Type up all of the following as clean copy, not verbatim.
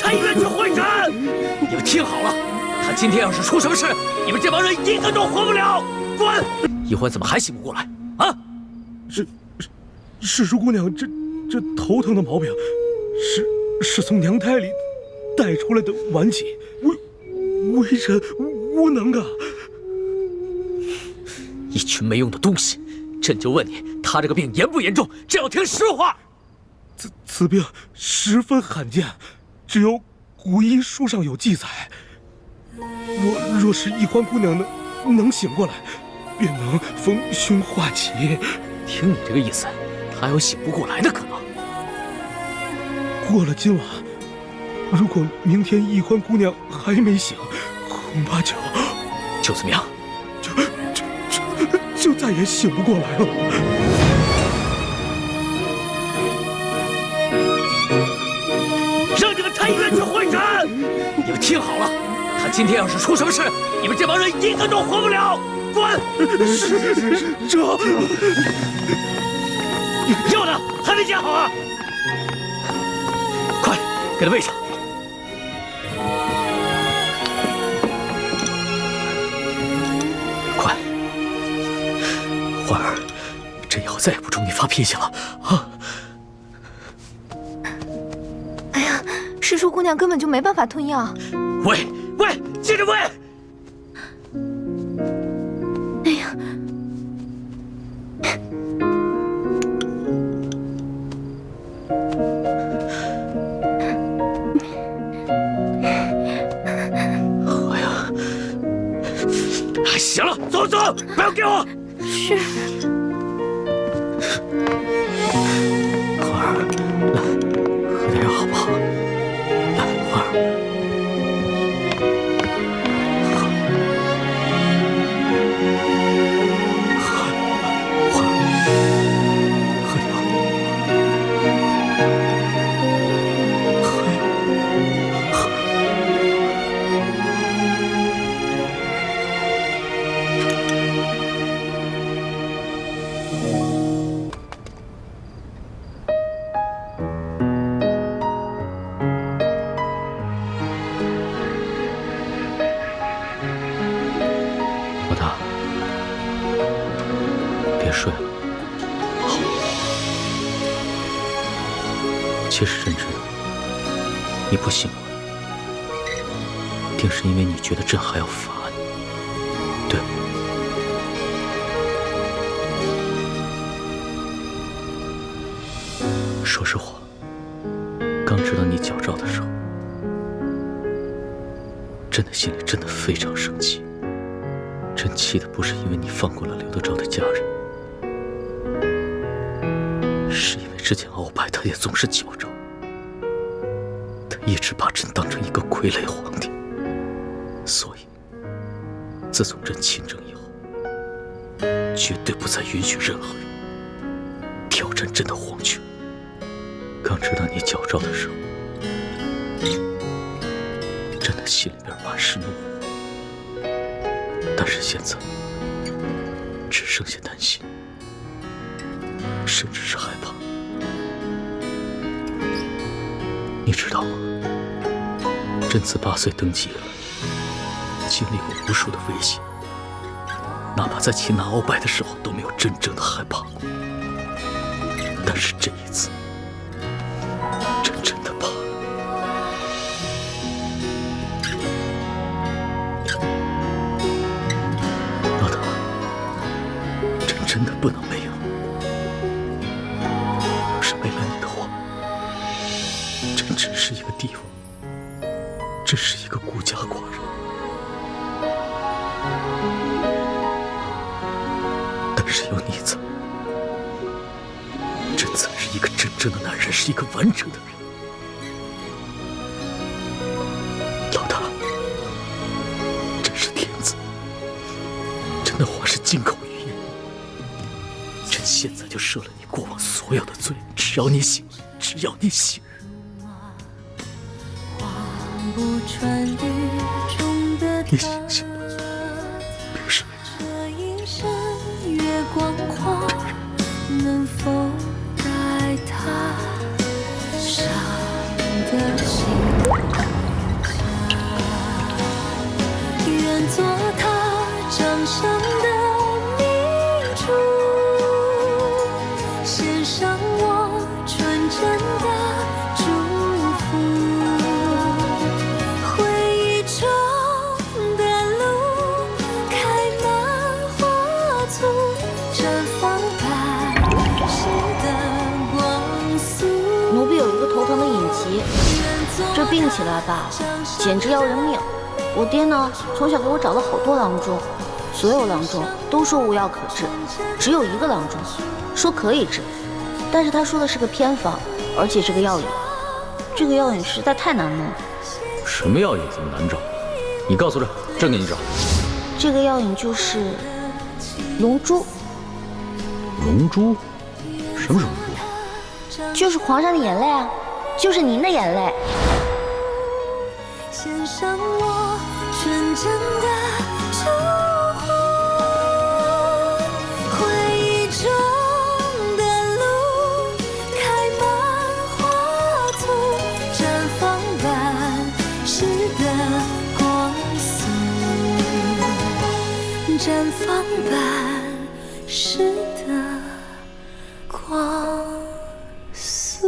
太医院去会诊。你们听好了，他今天要是出什么事，你们这帮人一个都活不了。滚！一欢怎么还醒不过来啊？是叔姑娘这头疼的毛病，是从娘胎里带出来的顽疾，为人无能啊！一群没用的东西！朕就问你，他这个病严不严重？朕要听实话。此病十分罕见，只有古医书上有记载。若是一欢姑娘能醒过来，便能逢凶化吉。听你这个意思，他还有醒不过来的可能。过了今晚，如果明天一欢姑娘还没醒，恐怕就怎么样？就再也醒不过来了。让你们太医院去会诊！你们听好了，他今天要是出什么事，你们这帮人一个都活不了。滚！这药呢？还没煎好啊！快，给他喂上。快，欢儿，朕以后再也不冲你发脾气了啊！哎呀，师叔姑娘根本就没办法吞药。喂，接着喂！哎呀！行了，走，不要给我。是。欢儿，来，喝点药好不好？来，欢儿，欢儿，喝点药。老大，别睡了。好。其实朕知道，你不醒我，定是因为你觉得朕还要罚你，对吧？说实话，刚知道你矫诏的时候，朕的心里真的非常生气。朕气的不是因为你放过了刘德昭的家人，是因为之前鳌拜他也总是矫诏，他一直把朕当成一个傀儡皇帝，所以自从朕亲政以后，绝对不再允许任何人挑战朕的皇权。刚知道你矫诏的时候，朕的心里边满是怒火。但是现在，只剩下担心，甚至是害怕。你知道吗？朕自8岁登基以来，经历过无数的危险，哪怕在擒拿鳌拜的时候都没有真正的害怕过。但是这一次，朕真的怕了。老大，朕真的不能没有。要是没了你的话，朕只是一个帝王，只是一个孤家寡人。但是有你在，朕才是一个真正的男人，是一个完整的人。老大，朕是天子，朕的话是金口玉言。朕现在就赦了你过往所有的罪，只要你醒来，只要你醒。你醒醒，别睡。这一生月光光，能否代他伤的心？愿做他掌上的明珠，献上我纯真的祝福。回忆中的路开满花簇，绽放百世的光速。奴婢有一个头疼的隐疾，这病起来吧，简直要人命。我爹呢，从小给我找了好多郎中，所有郎中都说无药可治，只有一个郎中说可以治，但是他说的是个偏方，而且是个药引，这个药引实在太难弄了。什么药引这么难找？你告诉这，朕给你找。这个药引就是龙珠。龙珠？什么是龙珠？就是皇上的眼泪啊，就是您的眼泪。献上我纯真的祝福，回忆中的路开满花簇，绽放百世的光速，绽放百世的光速。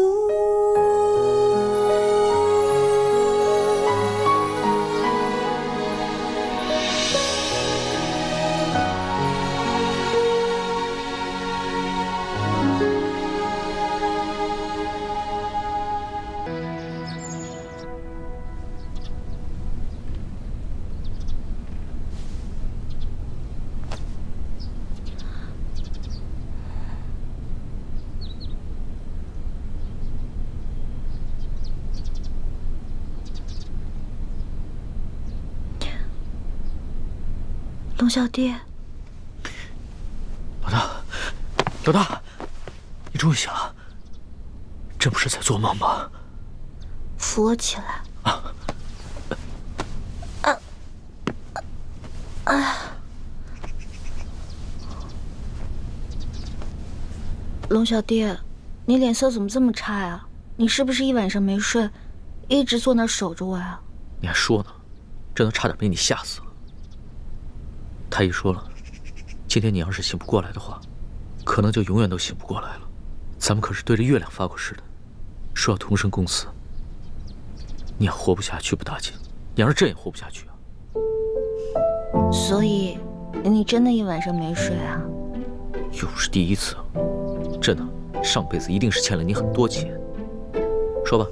龙小弟，老大，老大，你终于醒了，这不是在做梦吗？扶我起来。龙小弟，你脸色怎么这么差呀？你是不是一晚上没睡，一直坐那儿守着我呀？你还说呢，这都差点被你吓死了。太医说了，今天你要是醒不过来的话，可能就永远都醒不过来了。咱们可是对着月亮发过誓的，说要同生共死。你要活不下去不打紧，你要是朕也活不下去啊。所以，你真的一晚上没睡啊？又不是第一次，朕呢，上辈子一定是欠了你很多钱。说吧，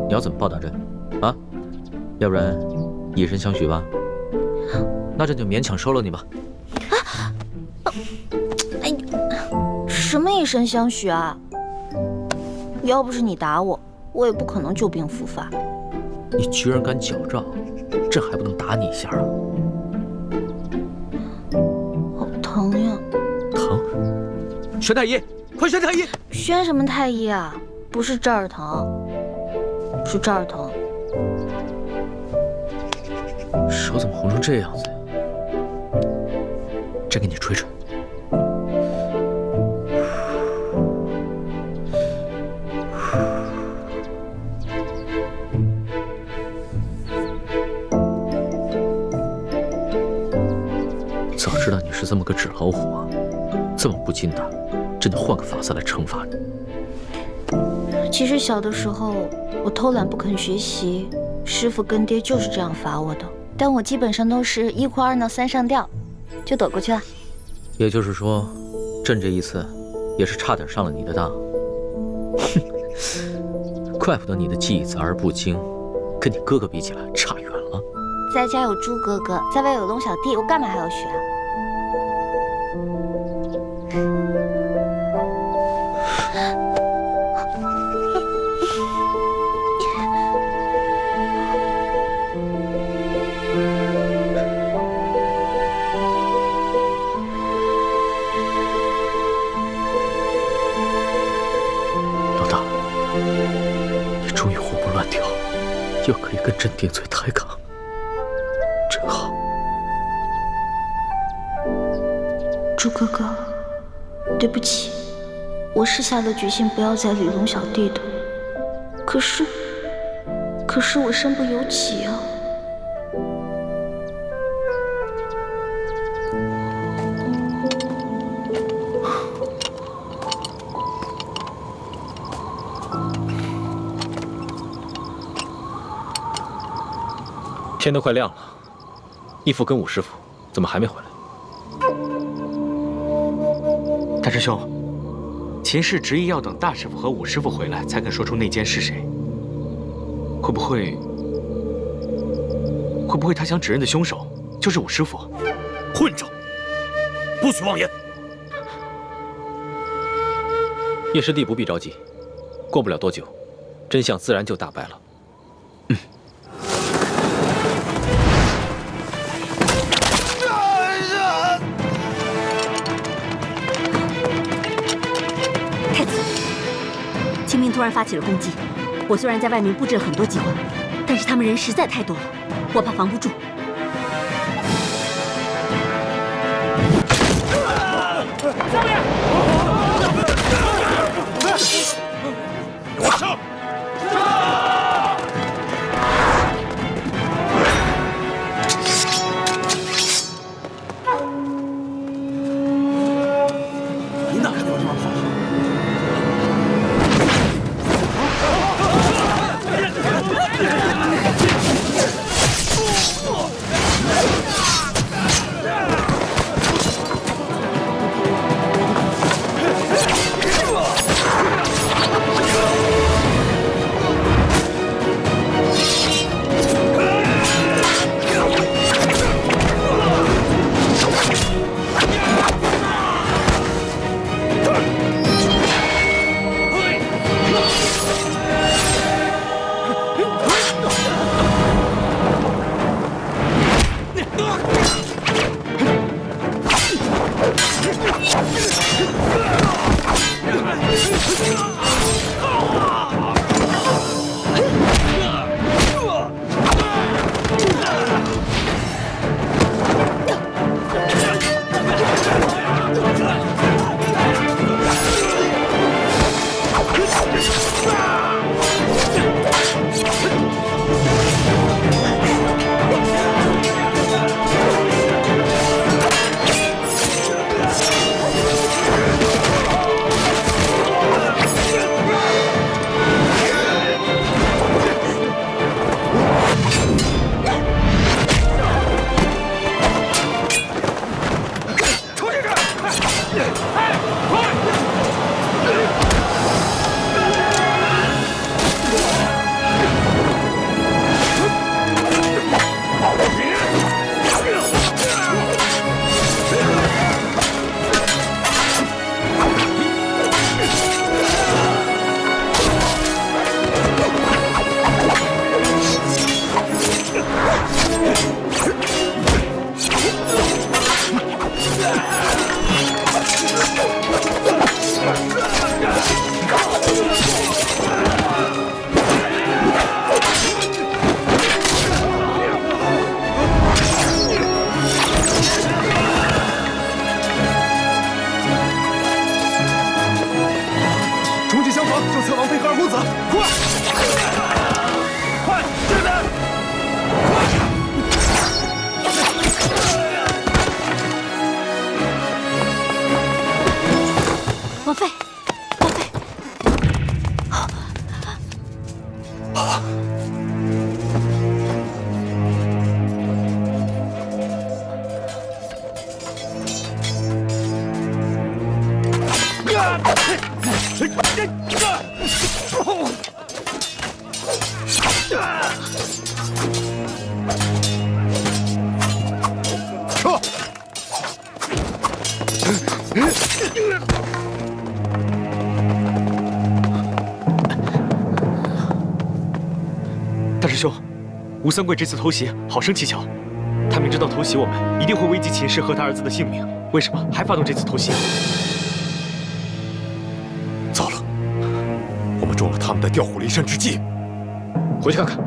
你要怎么报答朕啊？要不然以身相许吧。那朕就勉强收了你吧。哎，什么以身相许啊？要不是你打我，我也不可能旧病复发。你居然敢矫诏，朕还不能打你一下啊？好疼呀！疼？宣太医，快宣太医！宣什么太医啊？不是这儿疼，是这儿疼。手怎么红成这样子呀？朕给你吹吹。早知道你是这么个纸老虎啊，这么不经打，朕就换个法子来惩罚你。其实小的时候，我偷懒不肯学习，师傅跟爹就是这样罚我的。但我基本上都是1哭2闹3上吊，就躲过去了。也就是说，朕这一次也是差点上了你的当。哼，怪不得你的技艺杂而不精，跟你哥哥比起来差远了。在家有猪哥哥，在外有龙小弟，我干嘛还要学啊？又可以跟朕顶嘴抬杠，真好。猪哥哥，对不起，我是下了决心不要再理龙小弟的，可是可是我身不由己啊。天都快亮了，义父跟武师傅怎么还没回来？大师兄，秦氏执意要等大师傅和武师傅回来才肯说出内奸是谁。会不会他想指认的凶手就是武师傅？混账！不许妄言！叶师弟不必着急，过不了多久，真相自然就大白了。太子，秦明突然发起了攻击。我虽然在外面布置了很多计划，但是他们人实在太多了，我怕防不住。上面！给我上！你哪个地方这么跑？大师兄，吴三桂这次偷袭好生蹊跷，他明知道偷袭我们一定会危及秦氏和他儿子的性命，为什么还发动这次偷袭？糟了，我们中了他们的调虎离山之计。回去看看。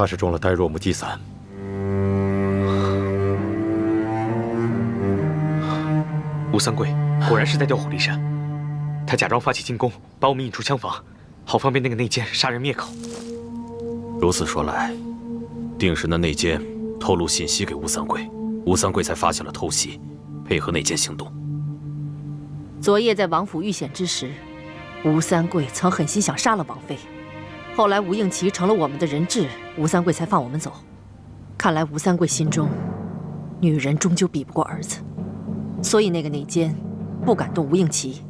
他是中了呆若木鸡散。吴三桂果然是在调虎离山，他假装发起进攻，把我们引出枪房，好方便那个内奸杀人灭口。如此说来，定是那内奸透露信息给吴三桂，吴三桂才发现了偷袭，配合内奸行动。昨夜在王府遇险之时，吴三桂曾狠心想杀了王妃，后来吴应奇成了我们的人质，吴三桂才放我们走。看来吴三桂心中，女人终究比不过儿子，所以那个内奸不敢动吴应奇，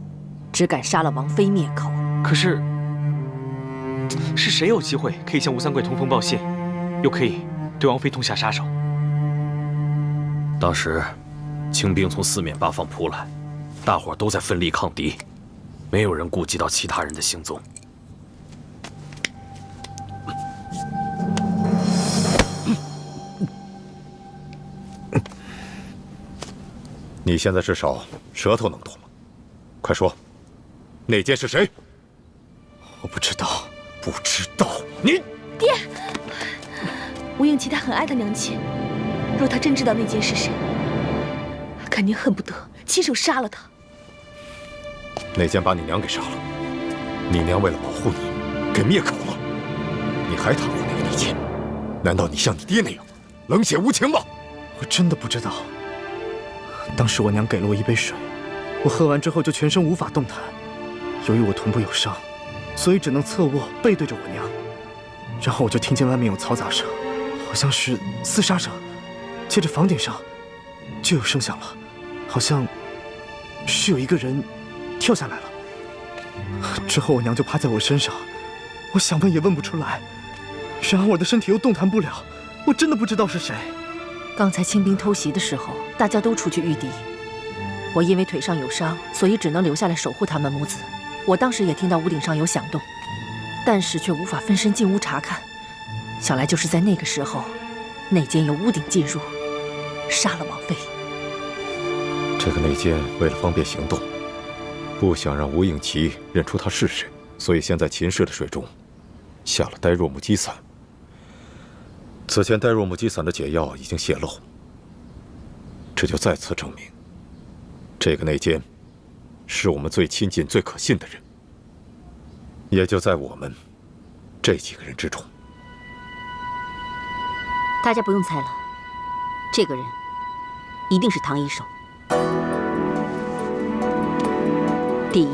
只敢杀了王妃灭口。可是，是谁有机会可以向吴三桂通风报信，又可以对王妃痛下杀手？当时，清兵从四面八方扑来，大伙都在奋力抗敌，没有人顾及到其他人的行踪。你现在至少舌头能动了，快说，内奸是谁？我不知道。不知道？你爹，吴应奇他很爱他娘亲，若他真知道内奸是谁，肯定恨不得亲手杀了他。内奸把你娘给杀了，你娘为了保护你，给灭口了，你还袒护那个内奸？难道你像你爹那样冷血无情吗？我真的不知道。当时我娘给了我一杯水，我喝完之后就全身无法动弹。由于我臀部有伤，所以只能侧卧背对着我娘。然后我就听见外面有嘈杂声，好像是厮杀声。接着房顶上就有声响了，好像是有一个人跳下来了。之后我娘就趴在我身上，我想问也问不出来。然而我的身体又动弹不了，我真的不知道是谁。刚才清兵偷袭的时候，大家都出去御敌，我因为腿上有伤，所以只能留下来守护他们母子。我当时也听到屋顶上有响动，但是却无法分身进屋查看。想来就是在那个时候，内奸由屋顶进入，杀了王妃。这个内奸为了方便行动，不想让吴应奇认出他是谁，所以先在秦氏的水中下了呆若木鸡散。此前呆若木鸡散的解药已经泄露，这就再次证明，这个内奸是我们最亲近、最可信的人，也就在我们这几个人之中。大家不用猜了，这个人一定是唐一手。第一，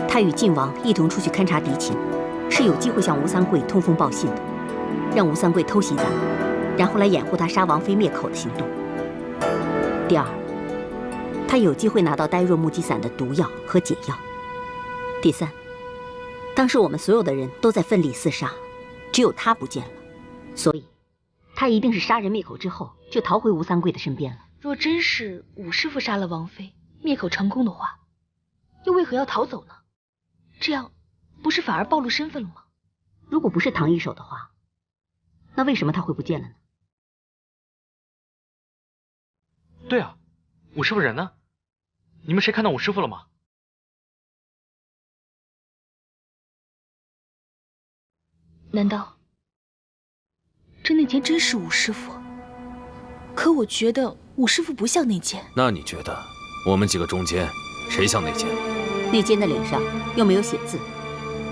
他与晋王一同出去勘察敌情，是有机会向吴三桂通风报信的，让吴三桂偷袭咱们，然后来掩护他杀王妃灭口的行动。第二，他有机会拿到呆若木鸡散的毒药和解药。第三，当时我们所有的人都在奋力厮杀，只有他不见了，所以他一定是杀人灭口之后就逃回吴三桂的身边了。若真是武师傅杀了王妃，灭口成功的话，又为何要逃走呢？这样不是反而暴露身份了吗？如果不是唐一手的话，那为什么他会不见了呢？对啊，武师傅人呢？你们谁看到武师傅了吗？难道这内奸真是武师傅？可我觉得武师傅不像内奸。那你觉得我们几个中间谁像内奸？内奸的脸上又没有写字，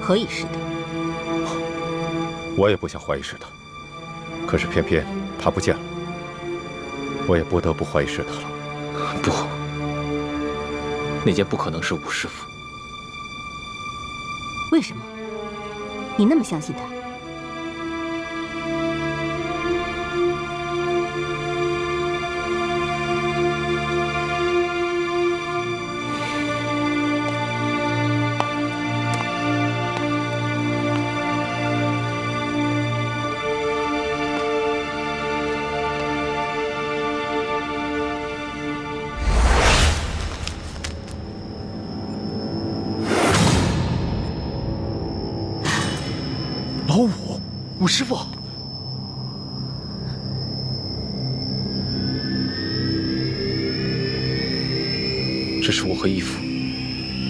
何以是的？我也不想怀疑是他，可是偏偏他不见了，我也不得不怀疑是他了。不，内奸不可能是武师傅。为什么？你那么相信他？老五，武师傅，这是我和义父，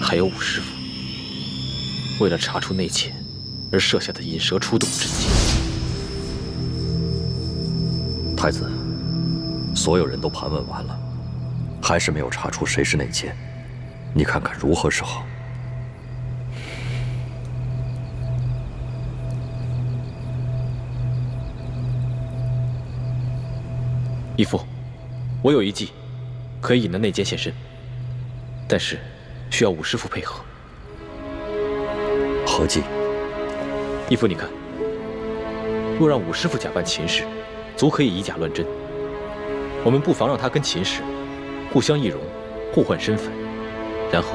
还有武师傅，为了查出内奸而设下的引蛇出洞之计。太子，所有人都盘问完了，还是没有查出谁是内奸，你看看如何是好？义父，我有一计，可以引得内奸现身，但是需要武师傅配合。何计？义父，你看，若让武师傅假扮秦氏，足可以以假乱真。我们不妨让他跟秦氏互相易容，互换身份，然后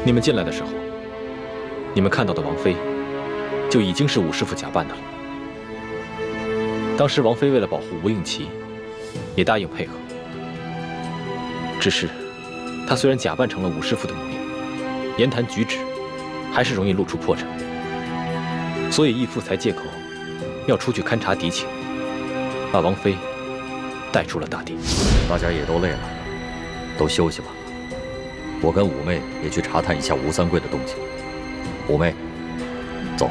你们进来的时候，你们看到的王妃就已经是武师傅假扮的了。当时王妃为了保护吴应琪，也答应配合。只是她虽然假扮成了武师傅的模样，言谈举止还是容易露出破绽，所以义父才借口要出去勘察敌情，把王妃带出了大殿。大家也都累了，都休息吧。我跟五妹也去查探一下吴三桂的动静。五妹，走。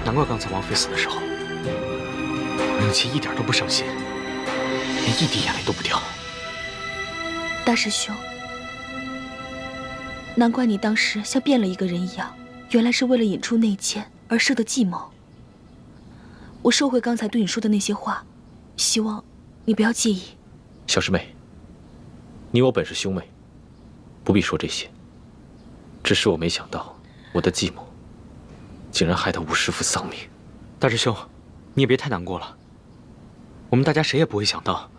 难怪刚才王妃死的时候，吴应琪一点都不伤心，连一滴眼泪都不掉。大师兄，难怪你当时像变了一个人一样，原来是为了引出内奸而设的计谋。我收回刚才对你说的那些话，希望你不要介意。小师妹，你我本是兄妹，不必说这些。只是我没想到，我的计谋竟然害得吴师傅丧命。大师兄，你也别太难过了。我们大家谁也不会想到，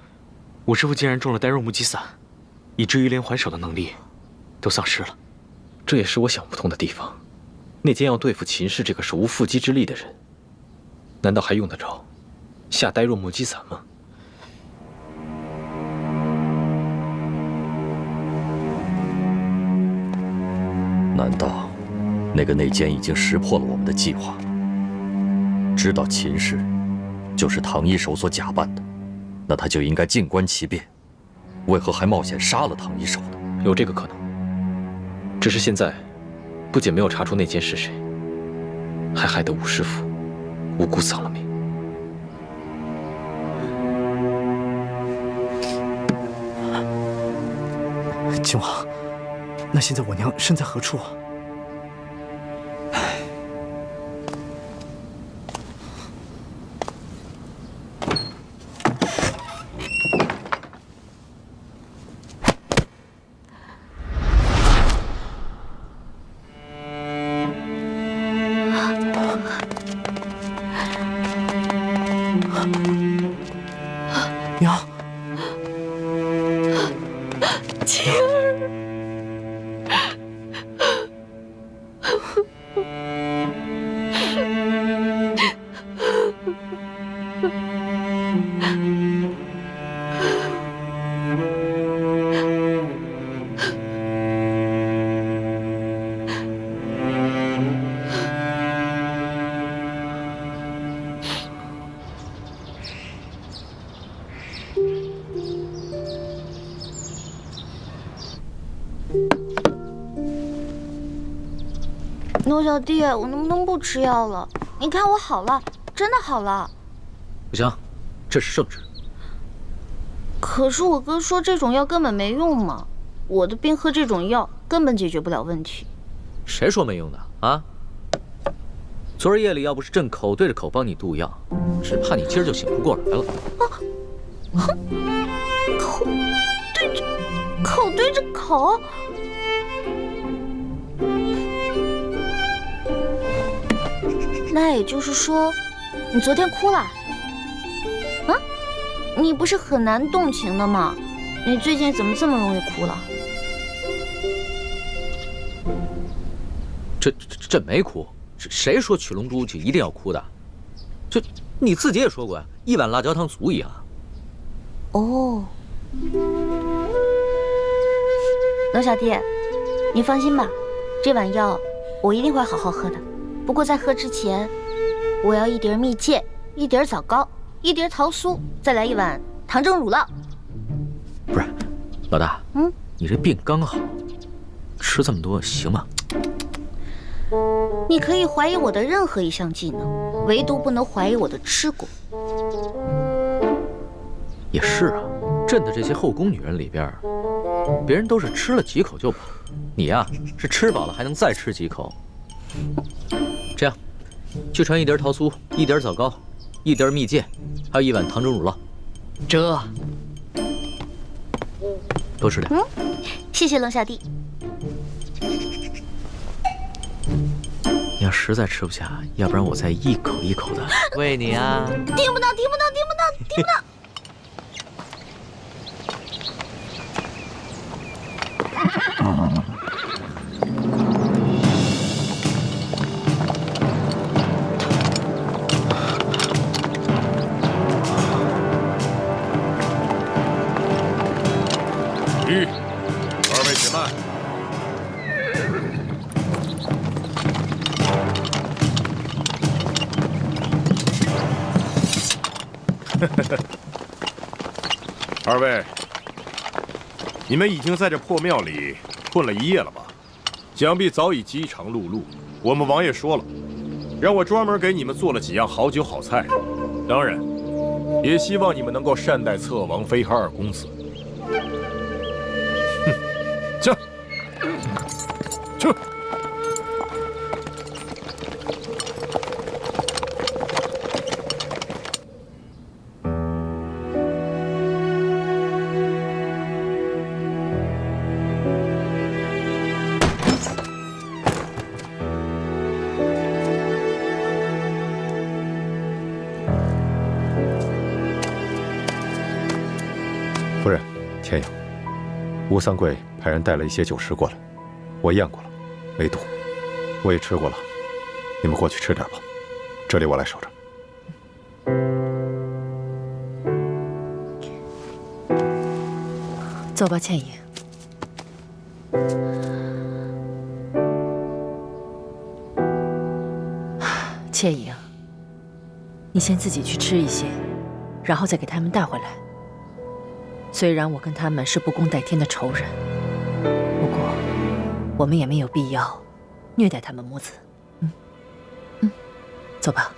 吴师傅竟然中了呆若木鸡散，以至于连还手的能力都丧失了。这也是我想不通的地方。内奸要对付秦氏这个手无缚鸡之力的人，难道还用得着下呆若木鸡散吗？难道那个内奸已经识破了我们的计划，知道秦氏就是唐一手所假扮的，那他就应该静观其变，为何还冒险杀了唐一手呢？有这个可能，只是现在不仅没有查出内奸是谁，还害得吴师傅无辜丧了命。秦王，那现在我娘身在何处啊？娘，晴儿。牛小弟，我能不能不吃药了？你看我好了，真的好了。不行，这是圣旨。可是我哥说这种药根本没用嘛，我的病和这种药根本解决不了问题。谁说没用的啊？昨儿夜里要不是朕口对着口帮你渡药，只怕你今儿就醒不过来了。口对着口。那也就是说，你昨天哭了？啊？你不是很难动情的吗？你最近怎么这么容易哭了？朕没哭，谁说取龙珠就一定要哭的？这你自己也说过呀，一碗辣椒汤足矣啊。哦，罗小弟，你放心吧，这碗药我一定会好好喝的。不过在喝之前，我要一碟蜜饯，一碟枣糕，一碟桃酥，再来一碗糖蒸乳酪。老大，你这病刚好，吃这么多行吗？你可以怀疑我的任何一项技能，唯独不能怀疑我的吃过。也是啊，朕的这些后宫女人里边，别人都是吃了几口就饱，你呀是吃饱了还能再吃几口。这样，去传1碟桃酥，1碟枣糕，1碟蜜饯，还有1碗糖蒸乳酪。这，多吃点。谢谢冷小弟。你要实在吃不下，要不然我再一口一口的喂你啊。听不到，听不到，听不到，听不到。2位且慢。2位，你们已经在这破庙里困了1夜了吧？想必早已饥肠辘辘。我们王爷说了，让我专门给你们做了几样好酒好菜，当然，也希望你们能够善待侧王妃和2公子。去，去。夫人，千影，吴三桂派人带了一些酒食过来，我验过了，没毒，我也吃过了。你们过去吃点吧，这里我来守着。走吧，倩影。倩影，你先自己去吃一些，然后再给他们带回来。虽然我跟他们是不共戴天的仇人，不过我们也没有必要虐待他们母子。走吧。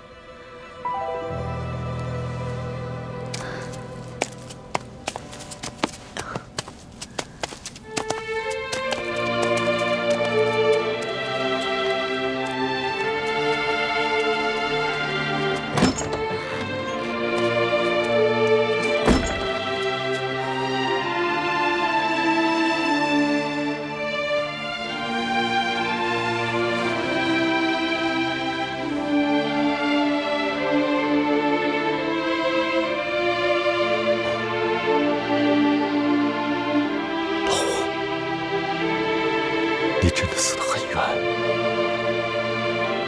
你真的死得很冤。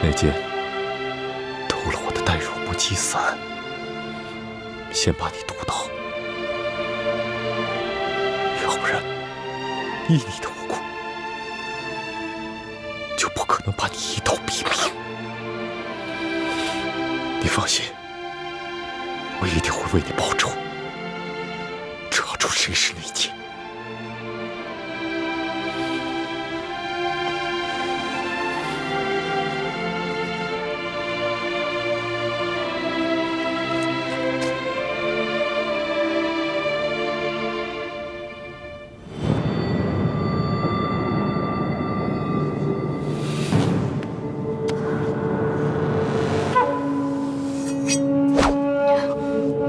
那剑偷了我的带入木击伞，先把你毒倒，要不然依你的无辜，就不可能把你一刀毙命。你放心，我一定会为你报仇，查出谁是那剑。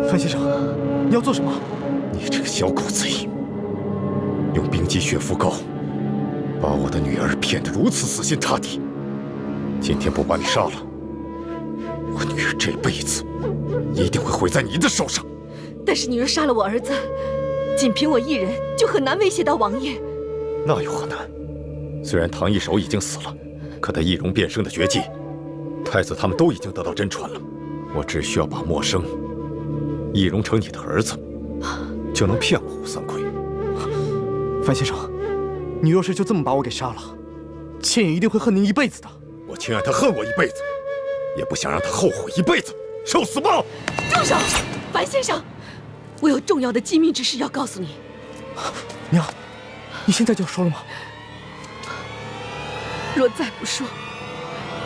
范先生，你要做什么？你这个小狗贼，用冰肌血肤膏把我的女儿骗得如此死心塌地。今天不把你杀了，我女儿这辈子一定会毁在你的手上。但是你若杀了我儿子，仅凭我一人就很难威胁到王爷。那有何难？虽然唐一手已经死了，可他易容变生的绝技，太子他们都已经得到真传了。我只需要把默生易容成你的儿子，就能骗过吴三桂。范先生，你若是就这么把我给杀了，倩影一定会恨您一辈子的。我情愿他恨我一辈子，也不想让他后悔一辈子。受死吧！住手，樊先生，我有重要的机密之事要告诉你。娘，你现在就要说了吗？若再不说，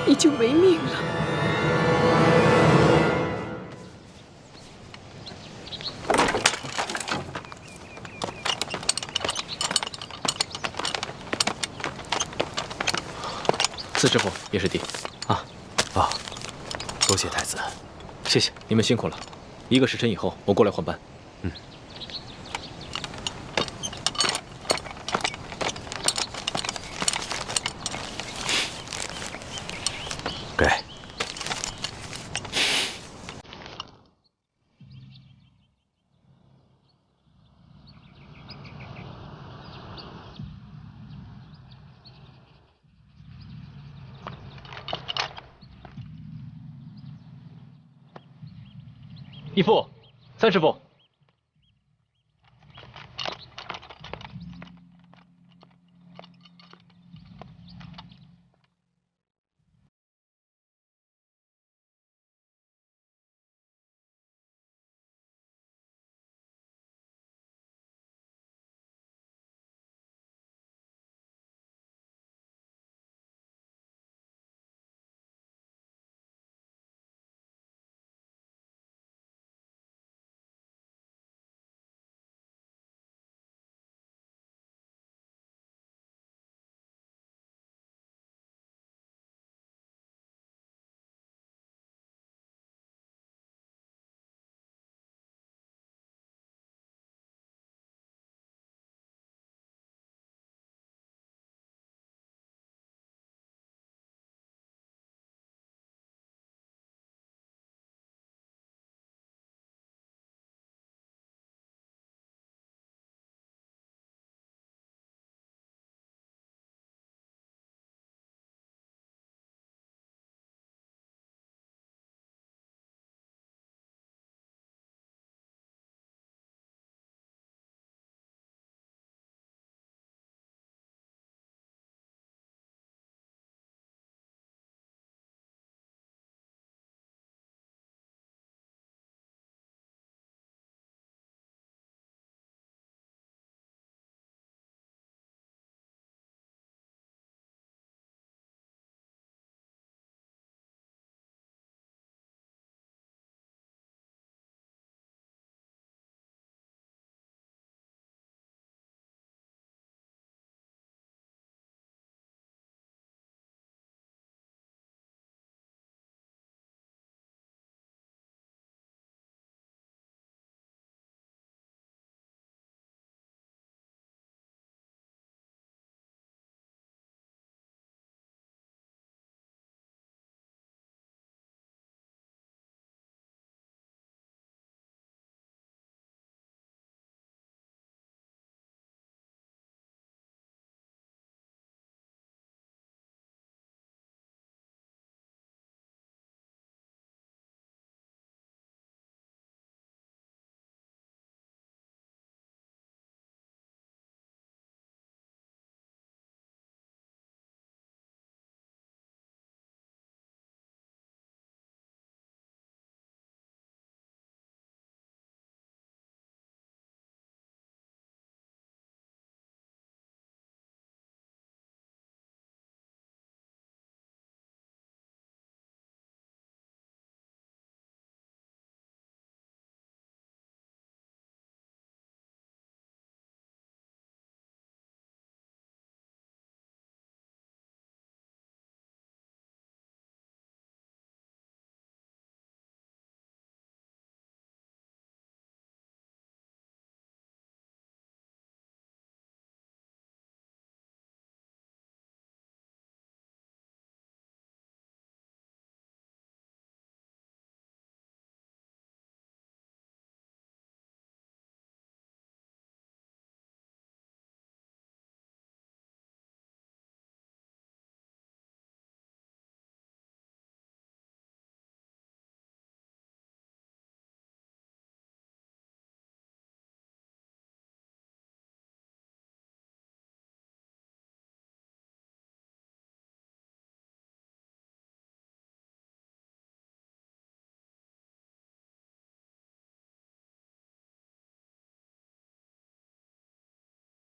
你就没命了。四师傅，叶师弟，多谢太子，谢谢你们辛苦了。1个时辰以后，我过来换班。给。义父，三师傅，